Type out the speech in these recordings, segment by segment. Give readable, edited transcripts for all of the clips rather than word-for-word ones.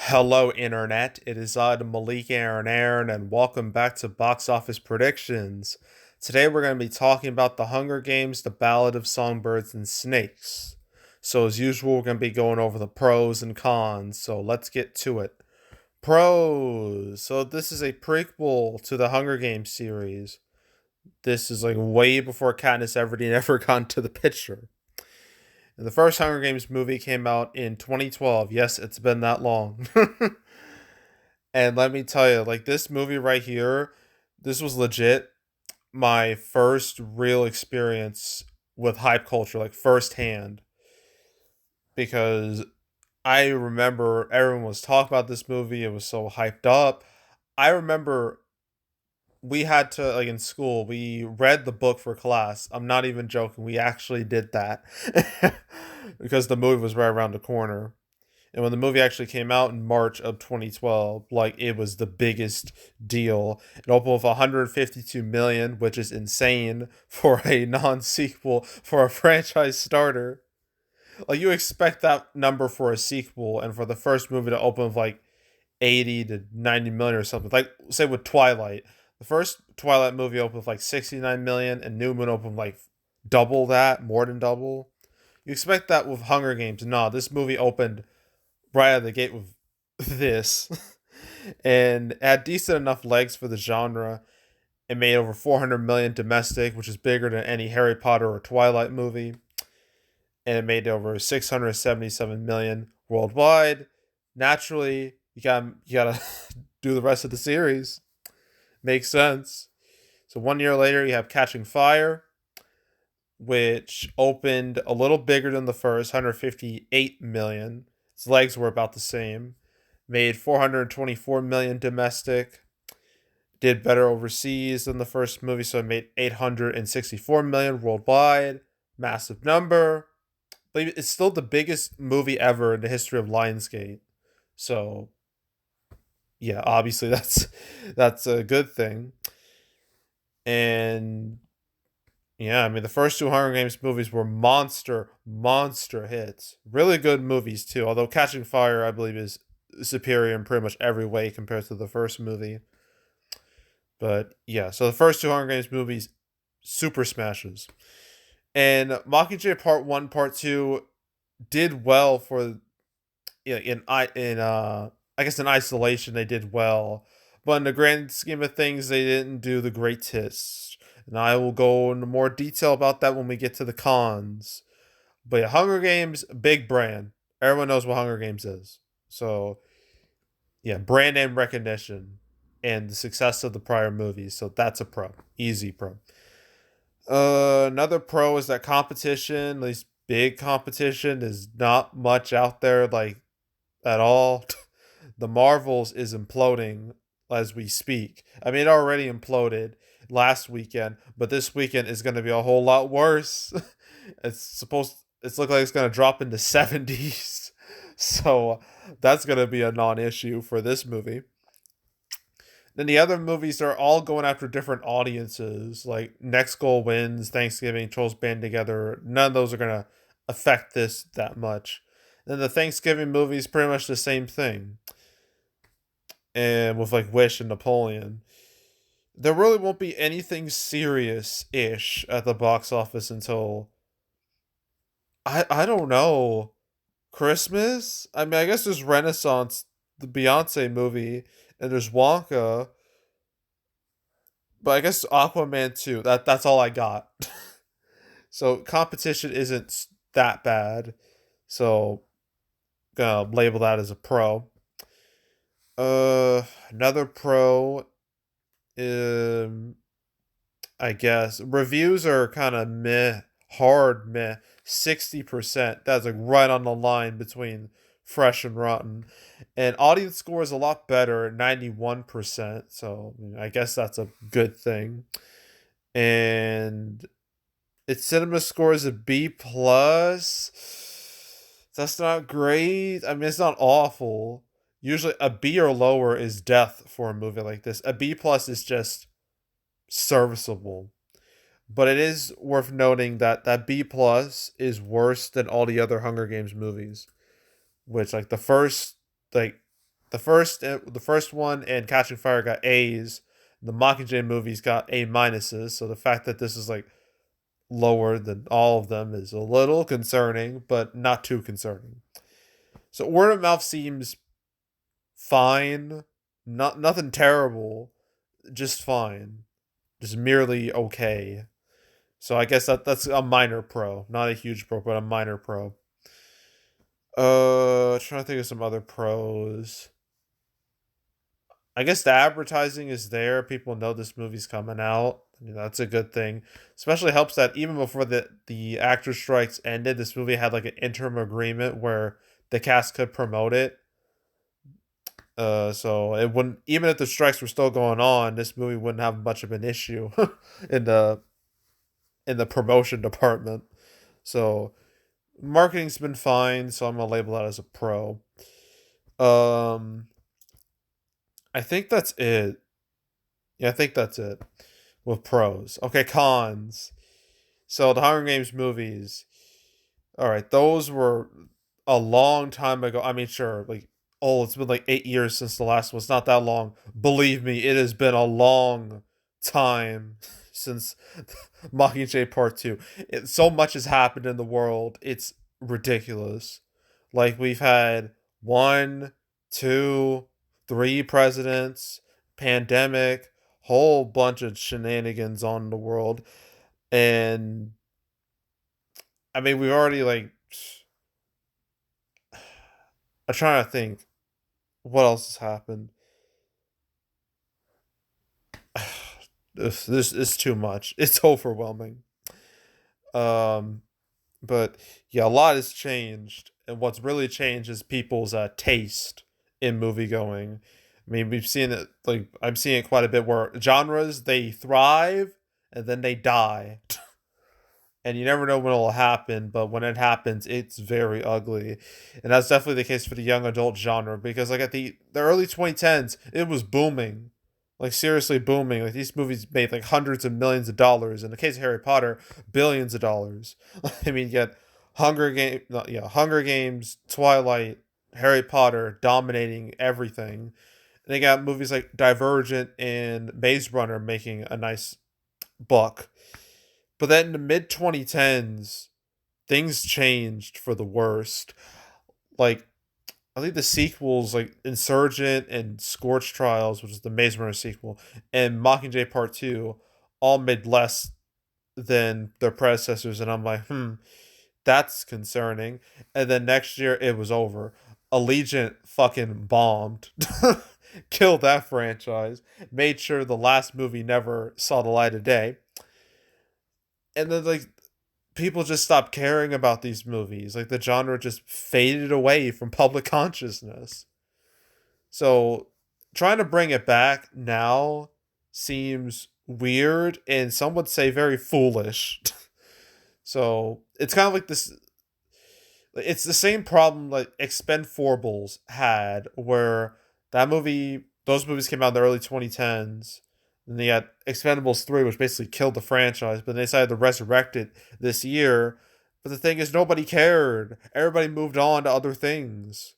Hello, Internet. It is Malik Aaron, and welcome back to Box Office Predictions. Today, we're going to be talking about The Hunger Games, The Ballad of Songbirds and Snakes. So, as usual, we're going to be going over the pros and cons. So, let's get to it. Pros. So, this is a prequel to the Hunger Games series. This is like way before Katniss Everdeen ever got into the picture. And the first Hunger Games movie came out in 2012. Yes, it's been that long. And let me tell you, like this movie right here, this was legit my first real experience with hype culture, like firsthand, because I remember everyone was talking about this movie. It was so hyped up. I remember we had to, like in school, we read the book for class. I'm not even joking. We actually did that because the movie was right around the corner. And when the movie actually came out in March of 2012, like it was the biggest deal. It opened with 152 million, which is insane for a non-sequel for a franchise starter. Like you expect that number for a sequel, and for the first movie to open with like 80 to 90 million or something. Like say with Twilight, the first Twilight movie opened with like 69 million, and New Moon opened with like double that, more than double. You expect that with Hunger Games. No, this movie opened right out of the gate with this and it had decent enough legs for the genre. It made over 400 million domestic, which is bigger than any Harry Potter or Twilight movie, and it made over 677 million worldwide. Naturally, you gotta do the rest of the series. Makes sense. So 1 year later, you have Catching Fire, which opened a little bigger than the first, 158 million. Its legs were about the same. Made 424 million domestic. Did better overseas than the first movie, so it made 864 million worldwide. Massive number. But it's still the biggest movie ever in the history of Lionsgate. So yeah, obviously that's a good thing. And yeah, I mean the first two Hunger Games movies were monster hits. Really good movies too. Although Catching Fire, I believe, is superior in pretty much every way compared to the first movie. But yeah, so the first two Hunger Games movies, super smashes. And Mockingjay Part One, Part Two did well for I guess in isolation they did well, but in the grand scheme of things they didn't do the greatest. And I will go into more detail about that when we get to the cons. But yeah, Hunger Games, big brand. Everyone knows what Hunger Games is. So yeah, brand name recognition and the success of the prior movies. So that's a pro. Easy pro. Another pro is that competition, at least big competition, is not much out there like at all. The Marvels is imploding as we speak. I mean, it already imploded last weekend, but this weekend is going to be a whole lot worse. It's look like it's going to drop into 70s. So that's going to be a non-issue for this movie. Then the other movies are all going after different audiences. Like Next Goal Wins, Thanksgiving, Trolls Band Together. None of those are gonna affect this that much. Then the Thanksgiving movie is pretty much the same thing. And with like Wish and Napoleon. There really won't be anything serious ish at the box office until I don't know. Christmas? I mean I guess there's Renaissance, the Beyonce movie, and there's Wonka. But I guess Aquaman 2. That's all I got. So competition isn't that bad. So gonna label that as a pro. Another pro. Um, I guess reviews are kind of meh, hard meh. 60%. That's like right on the line between fresh and rotten. And audience score is a lot better at 91%. So I guess that's a good thing. And its cinema score is a B plus. That's not great. I mean, it's not awful. Usually, a B or lower is death for a movie like this. A B plus is just serviceable. But it is worth noting that that B plus is worse than all the other Hunger Games movies. Which, like the first, like the first one and Catching Fire got A's. The Mockingjay movies got A minuses. So the fact that this is like lower than all of them is a little concerning, but not too concerning. So word of mouth seems fine, not nothing terrible, just fine, just merely okay. So I guess that's a minor pro, not a huge pro, but a minor pro. Trying to think of some other pros. I guess the advertising is there. People know this movie's coming out. That's a good thing. Especially helps that even before the actor strikes ended, this movie had like an interim agreement where the cast could promote it. So it wouldn't, even if the strikes were still going on, this movie wouldn't have much of an issue in the promotion department. So marketing's been fine, so I'm gonna label that as a pro. Um, I think that's it. Yeah, I think that's it with pros. Okay, cons. So the Hunger Games movies. All right, those were a long time ago. I mean, sure, like it's been like 8 years since the last one. It's not that long. Believe me, it has been a long time since Mockingjay Part Two. So much has happened in the world. It's ridiculous. Like we've had one, two, three presidents, pandemic, whole bunch of shenanigans on the world, and I mean we've already like. I'm trying to think what else has happened. This is too much. It's overwhelming. Um, but yeah, a lot has changed, and what's really changed is people's taste in movie going. I mean, we've seen it. Like I'm seeing it quite a bit where genres they thrive and then they die, and you never know when it'll happen. But when it happens, it's very ugly, and that's definitely the case for the young adult genre because like at the early 2010s, it was booming. Like seriously booming. Like these movies made like hundreds of millions of dollars. In the case of Harry Potter, billions of dollars. I mean, you get Hunger Games, Twilight, Harry Potter dominating everything. And they got movies like Divergent and Maze Runner making a nice buck. But then in the mid 2010s, things changed for the worst. Like I think the sequels like Insurgent and Scorch Trials, which is the Maze Runner sequel, and Mockingjay Part Two, all made less than their predecessors, and I'm like, that's concerning. And then next year it was over. Allegiant fucking bombed, killed that franchise, made sure the last movie never saw the light of day, and then like people just stopped caring about these movies. Like the genre just faded away from public consciousness. So trying to bring it back now seems weird and some would say very foolish. So it's kind of like this. It's the same problem like Expendables had, where those movies came out in the early 2010s. And they had Expendables 3, which basically killed the franchise, but they decided to resurrect it this year. But the thing is, nobody cared. Everybody moved on to other things.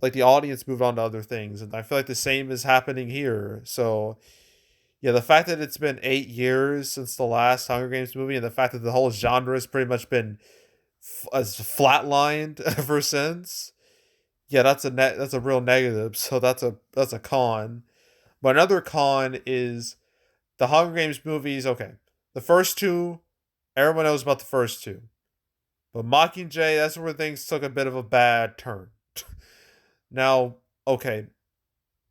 Like the audience moved on to other things. And I feel like the same is happening here. So, yeah, the fact that it's been 8 years since the last Hunger Games movie, and the fact that the whole genre has pretty much been as flatlined ever since. Yeah, that's a real negative. So that's a con. But another con is the Hunger Games movies. Okay, the first two, everyone knows about the first two. But Mockingjay, that's where things took a bit of a bad turn. Now, okay,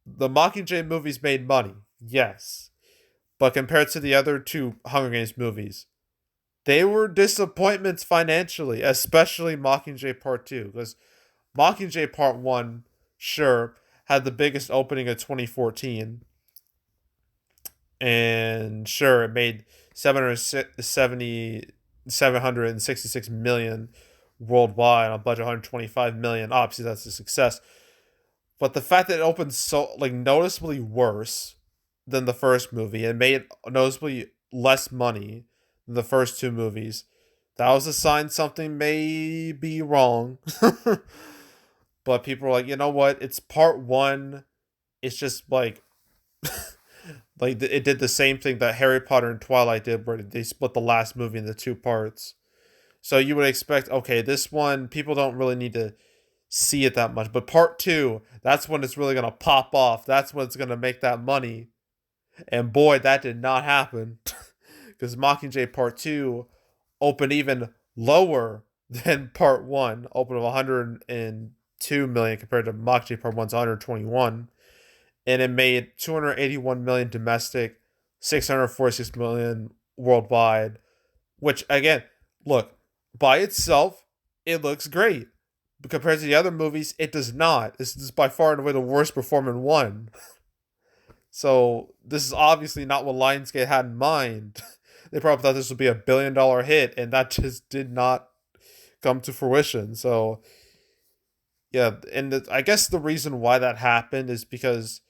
the Mockingjay movies made money, yes. But compared to the other two Hunger Games movies, they were disappointments financially, especially Mockingjay Part 2. Because Mockingjay Part 1, sure, had the biggest opening of 2014. And sure, it made 766 million worldwide on a budget of 125 million. Obviously, that's a success. But the fact that it opened so like noticeably worse than the first movie and made noticeably less money than the first two movies, that was a sign something may be wrong. but people are like, you know what? It's part one. It's just like it did the same thing that Harry Potter and Twilight did, where they split the last movie into two parts. So you would expect, okay, this one people don't really need to see it that much, but part two, that's when it's really gonna pop off. That's when it's gonna make that money. And boy, that did not happen, because Mockingjay Part Two opened even lower than Part One, opened of 102 million compared to Mockingjay Part One's 121, and it made 281 million domestic, 646 million worldwide. Which again, look, by itself, it looks great. But compared to the other movies, it does not. This is by far and away the worst performing one. So this is obviously not what Lionsgate had in mind. They probably thought this would be a $1 billion hit, and that just did not come to fruition. So yeah, and I guess the reason why that happened is because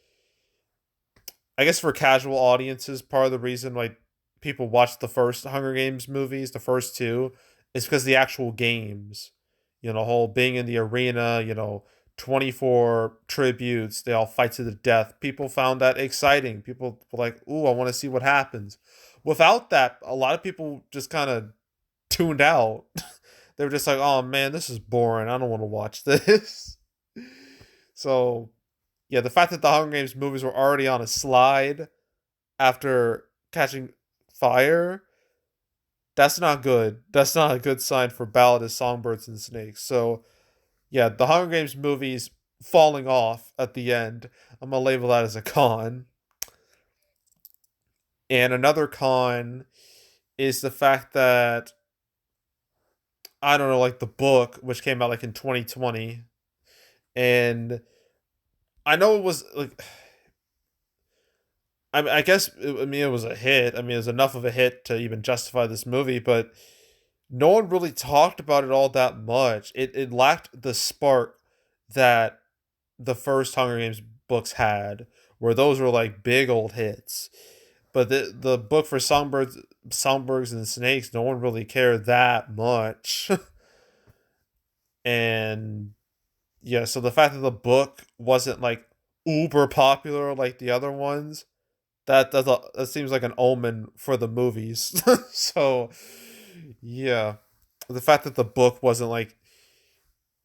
I guess for casual audiences, part of the reason like people watch the first Hunger Games movies, the first two, is because the actual games, whole being in the arena, 24 tributes, they all fight to the death. People found that exciting. People were like, "Ooh, I want to see what happens." Without that, a lot of people just kind of tuned out. They were just like, "Oh man, this is boring. I don't want to watch this." So yeah, the fact that the Hunger Games movies were already on a slide after catching fire, that's not good. That's not a good sign for Ballad of Songbirds and Snakes. So, yeah, the Hunger Games movies falling off at the end, I'm going to label that as a con. And another con is the fact that, I don't know, like the book, which came out like in 2020, and I know it was like, I guess, I mean, it was a hit. I mean, it was enough of a hit to even justify this movie, but no one really talked about it all that much. It lacked the spark that the first Hunger Games books had, where those were like big old hits. But the book for Songbirds and Snakes, no one really cared that much. And yeah, so the fact that the book wasn't like uber popular like the other ones, that seems like an omen for the movies. So yeah, the fact that the book wasn't like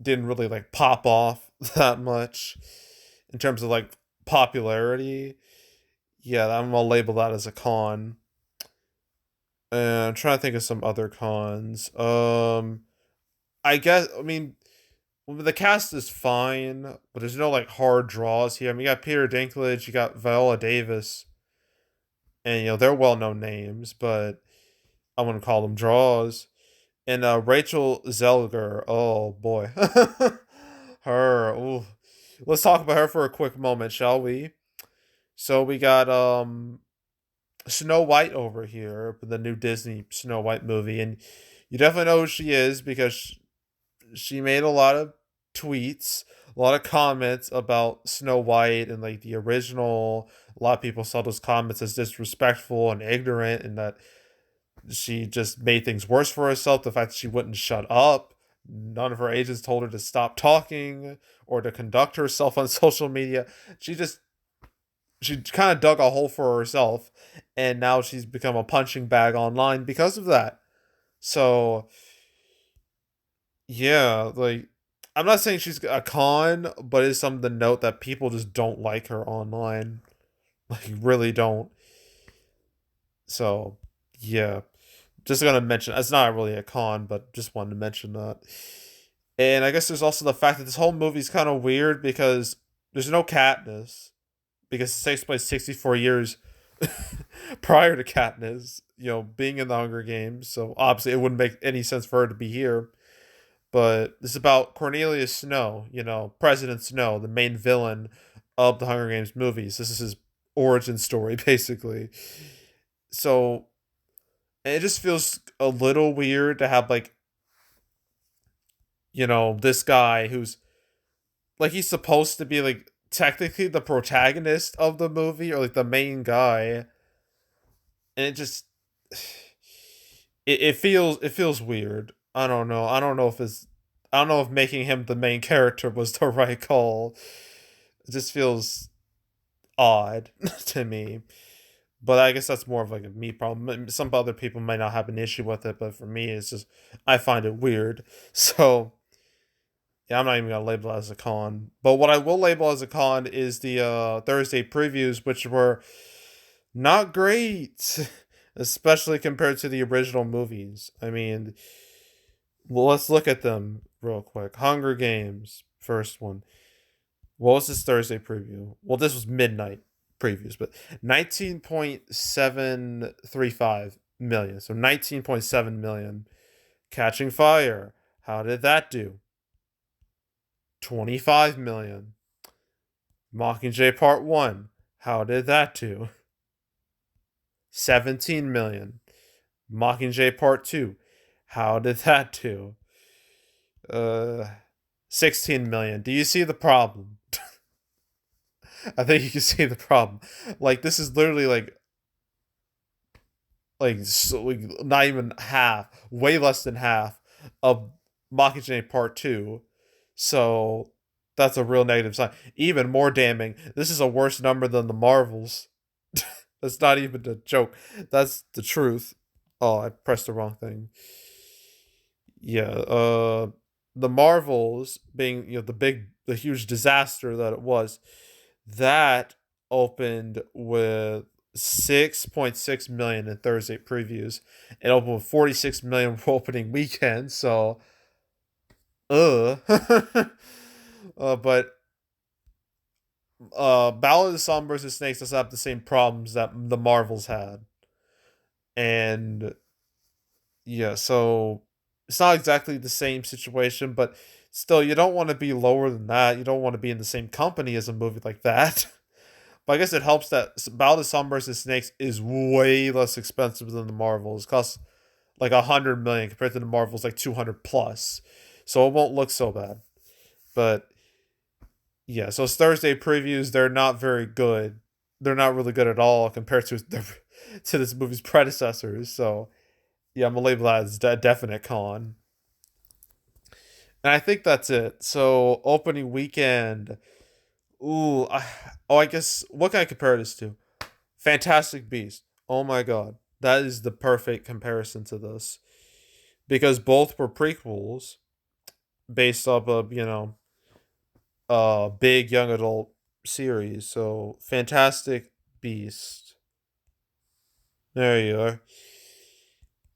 didn't really like pop off that much in terms of like popularity. Yeah, I'm gonna label that as a con. And I'm trying to think of some other cons. I guess I mean the cast is fine, but there's no like hard draws here. I mean, you got Peter Dinklage, you got Viola Davis, and they're well known names, but I wouldn't call them draws. And Rachel Zelger, oh boy, her. Ooh. Let's talk about her for a quick moment, shall we? So we got Snow White over here, the new Disney Snow White movie, and you definitely know who she is because she made a lot of tweets, a lot of comments about Snow White and like the original. A lot of people saw those comments as disrespectful and ignorant, and that she just made things worse for herself. The fact that she wouldn't shut up. None of her agents told her to stop talking or to conduct herself on social media. She kind of dug a hole for herself, and now she's become a punching bag online because of that. So yeah, like I'm not saying she's a con, but it's something to note that people just don't like her online. Like really don't. So yeah. Just gonna mention it's not really a con, but just wanted to mention that. And I guess there's also the fact that this whole movie's kind of weird because there's no Katniss because it takes place 64 years prior to Katniss, being in the Hunger Games. So obviously it wouldn't make any sense for her to be here. But this is about Cornelius Snow, President Snow, the main villain of the Hunger Games movies. This is his origin story, basically. So it just feels a little weird to have like, this guy who's like he's supposed to be like technically the protagonist of the movie or like the main guy. And it just it feels weird. I don't know. I don't know if it's I don't know if making him the main character was the right call. It just feels odd to me. But I guess that's more of like a me problem. Some other people might not have an issue with it, but for me, it's just I find it weird. So yeah, I'm not even gonna label it as a con. But what I will label as a con is the Thursday previews, which were not great, especially compared to the original movies. I mean, well, let's look at them real quick. Hunger Games, first one. What was this Thursday preview? Well, this was midnight previews, but 19.735 million. So 19.7 million. Catching Fire. How did that do? 25 million. Mockingjay Part 1. How did that do? 17 million. Mockingjay Part 2. How did that do? Uh 16 million. Do you see the problem? I think you can see the problem. Like this is literally like not even half, way less than half of Mockingjay Part 2. So that's a real negative sign. Even more damning, this is a worse number than the Marvels. That's not even a joke. That's the truth. Oh, I pressed the wrong thing. Yeah, the Marvels being, the huge disaster that it was, that opened with 6.6 million in Thursday previews. It opened with 46 million for opening weekend. So, but Ballad of Songbirds Snakes doesn't have the same problems that the Marvels had, and yeah, so it's not exactly the same situation, but still, you don't want to be lower than that. You don't want to be in the same company as a movie like that. But I guess it helps that Ballad of Songbirds Snakes is way less expensive than the Marvels. It costs like 100 million compared to the Marvels like 200 plus, so it won't look so bad. But yeah, so it's Thursday previews. They're not very good. They're not really good at all compared to to this movie's predecessors. So yeah, I'm gonna label that as a definite con. And I think that's it. So opening weekend. Ooh, I guess what can I compare this to? Fantastic Beast. Oh my god, that is the perfect comparison to this because both were prequels based off of big young adult series. So Fantastic Beast. There you are.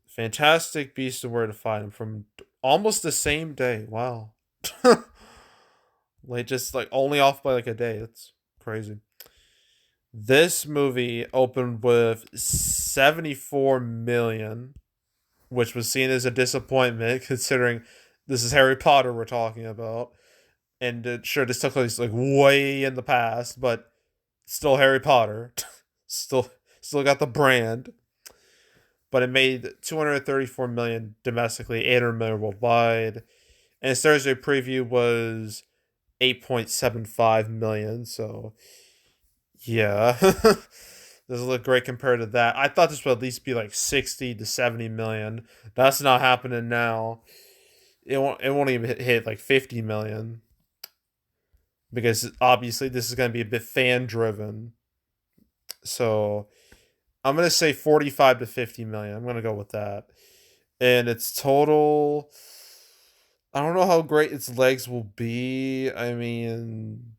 Fantastic Beast and Where to Find Him from almost the same day. Wow. Like just like only off by like a day. That's crazy. This movie opened with 74 million, which was seen as a disappointment considering this is Harry Potter we're talking about. And sure, this took place like way in the past, but still Harry Potter. still still got the brand. But it made 234 million domestically, 800 million worldwide. And its Thursday preview was 8.75 million. So yeah, doesn't look great compared to that. I thought this would at least be like 60 to 70 million. That's not happening now. It won't even hit like 50 million because obviously this is going to be a bit fan driven. So I'm going to say 45 to 50 million. I'm going to go with that. And its total, I don't know how great its legs will be. I mean,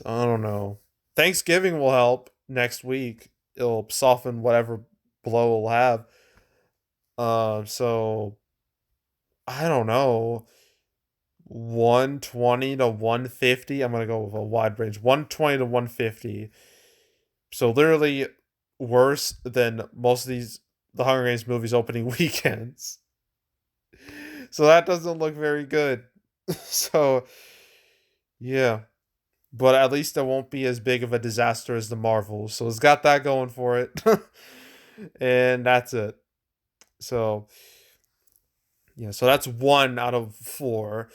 I don't know. Thanksgiving will help next week. It'll soften whatever blow we'll have. So I don't know. 120 to 150. I'm gonna go with a wide range. 120 to 150. So literally worse than most of these the Hunger Games movies opening weekends. So that doesn't look very good. So yeah. But at least it won't be as big of a disaster as the Marvels. So it's got that going for it. And that's it. So yeah, so that's one out of four.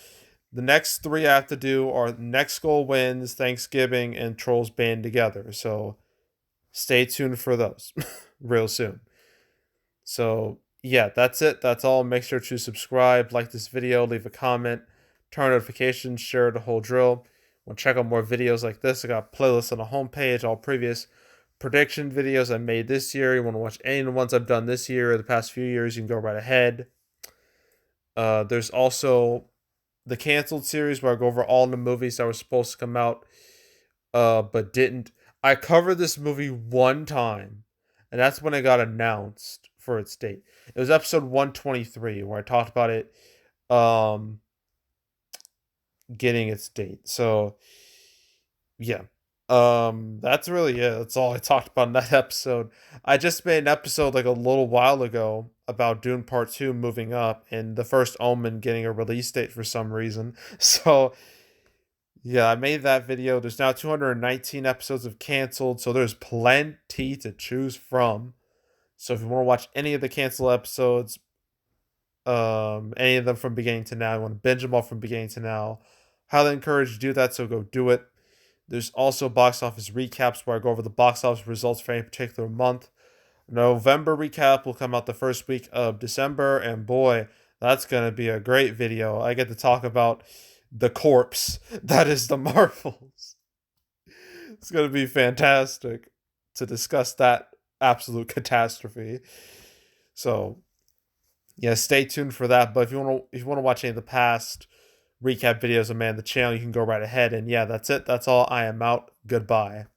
The next three I have to do are Next Goal Wins, Thanksgiving, and Trolls Band Together. So stay tuned for those real soon. So Yeah, that's it. That's all. Make sure to subscribe, like this video, leave a comment, turn notifications, share the whole drill. Want to check out more videos like this? I got playlists on the homepage, all previous prediction videos I made this year. You want to watch any of the ones I've done this year or the past few years, you can go right ahead. There's also the canceled series where I go over all the movies that were supposed to come out but didn't. I covered this movie one time, and that's when it got announced for its date. It was episode 123 where I talked about it um getting its date. So yeah. That's really it. That's all I talked about in that episode. I just made an episode like a little while ago about Dune Part 2 moving up and the first Omen getting a release date for some reason. So yeah, I made that video. There's now 219 episodes of canceled, so there's plenty to choose from. So if you want to watch any of the canceled episodes, any of them from beginning to now, you want to binge them all from beginning to now, highly encourage you to do that, so go do it. There's also box office recaps where I go over the box office results for any particular month. November recap will come out the first week of December, and boy, that's going to be a great video. I get to talk about the corpse that is the Marvels. It's going to be fantastic to discuss that absolute catastrophe. So, yeah, stay tuned for that. But if you want to watch any of the past recap videos of Man the Channel, you can go right ahead. And yeah, that's it. That's all. I am out. Goodbye.